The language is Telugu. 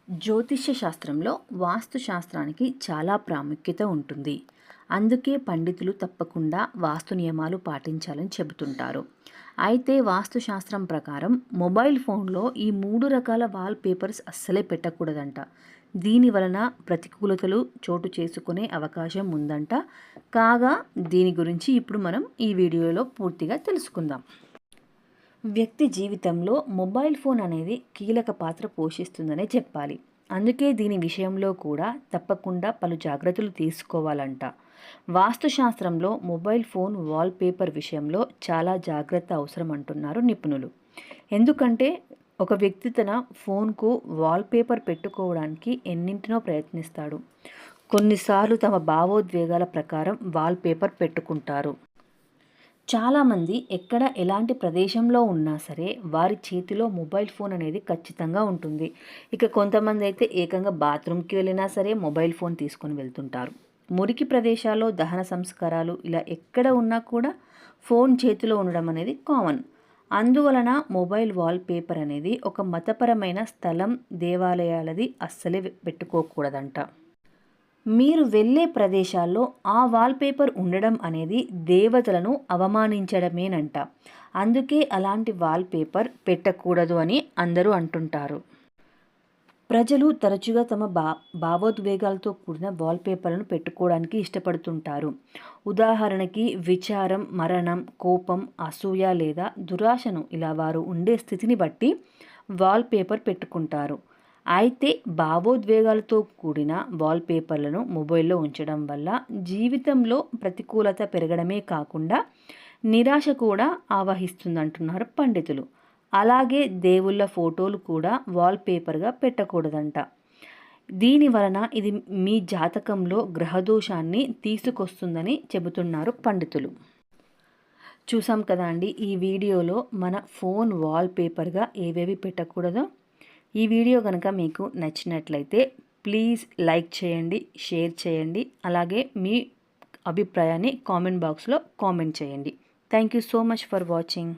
జ్యోతిష్య శాస్త్రంలో వాస్తు శాస్త్రానికి చాలా ప్రాముఖ్యత ఉంటుంది. అందుకే పండితులు తప్పకుండా వాస్తు నియమాలు పాటించాలని చెబుతుంటారు. అయితే వాస్తు శాస్త్రం ప్రకారం మొబైల్ ఫోన్లో ఈ 3 రకాల వాల్ పేపర్స్ అస్సలే పెట్టకూడదంట. దీని వలన ప్రతికూలతలు చోటు చేసుకునే అవకాశం ఉందంట. కాగా దీని గురించి ఇప్పుడు మనం ఈ వీడియోలో పూర్తిగా తెలుసుకుందాం. వ్యక్తి జీవితంలో మొబైల్ ఫోన్ అనేది కీలక పాత్ర పోషిస్తుందనే చెప్పాలి. అందుకే దీని విషయంలో కూడా తప్పకుండా పలు జాగ్రత్తలు తీసుకోవాలంట. వాస్తుశాస్త్రంలో మొబైల్ ఫోన్ వాల్పేపర్ విషయంలో చాలా జాగ్రత్త అవసరం అంటున్నారు నిపుణులు. ఎందుకంటే ఒక వ్యక్తి తన ఫోన్కు వాల్పేపర్ పెట్టుకోవడానికి ఎన్నింటినో ప్రయత్నిస్తాడు. కొన్నిసార్లు తమ భావోద్వేగాల ప్రకారం వాల్పేపర్ పెట్టుకుంటారు. చాలామంది ఎక్కడ ఎలాంటి ప్రదేశంలో ఉన్నా సరే వారి చేతిలో మొబైల్ ఫోన్ అనేది ఖచ్చితంగా ఉంటుంది. ఇక కొంతమంది అయితే ఏకంగా బాత్రూమ్కి వెళ్ళినా సరే మొబైల్ ఫోన్ తీసుకొని వెళ్తుంటారు. మురికి ప్రదేశాల్లో దహన సంస్కారాలు ఇలా ఎక్కడ ఉన్నా కూడా ఫోన్ చేతిలో ఉండడం అనేది కామన్. అందువలన మొబైల్ వాల్పేపర్ అనేది ఒక మతపరమైన స్థలం, దేవాలయాలది అస్సలే పెట్టుకోకూడదంట. మీరు వెళ్ళే ప్రదేశాల్లో ఆ వాల్పేపర్ ఉండడం అనేది దేవతలను అవమానించడమేనంట. అందుకే అలాంటి వాల్పేపర్ పెట్టకూడదు అని అందరూ అంటుంటారు. ప్రజలు తరచుగా తమ భావోద్వేగాలతో కూడిన వాల్పేపర్లను పెట్టుకోవడానికి ఇష్టపడుతుంటారు. ఉదాహరణకి విచారం, మరణం, కోపం, అసూయ లేదా దురాశను ఇలా వారు ఉండే స్థితిని బట్టి వాల్పేపర్ పెట్టుకుంటారు. అయితే భావోద్వేగాలతో కూడిన వాల్పేపర్లను మొబైల్లో ఉంచడం వల్ల జీవితంలో ప్రతికూలత పెరగడమే కాకుండా నిరాశ కూడా ఆవహిస్తుందంటున్నారు పండితులు. అలాగే దేవుళ్ళ ఫోటోలు కూడా వాల్పేపర్గా పెట్టకూడదంట. దీని వలన ఇది మీ జాతకంలో గ్రహదోషాన్ని తీసుకొస్తుందని చెబుతున్నారు పండితులు. చూసాం కదా అండి, ఈ వీడియోలో మన ఫోన్ వాల్పేపర్గా ఏవేవి పెట్టకూడదో. ఈ వీడియో కనుక మీకు నచ్చినట్లయితే ప్లీజ్ లైక్ చేయండి, షేర్ చేయండి. అలాగే మీ అభిప్రాయాన్ని కామెంట్ బాక్స్లో కామెంట్ చేయండి. Thank you so much for watching.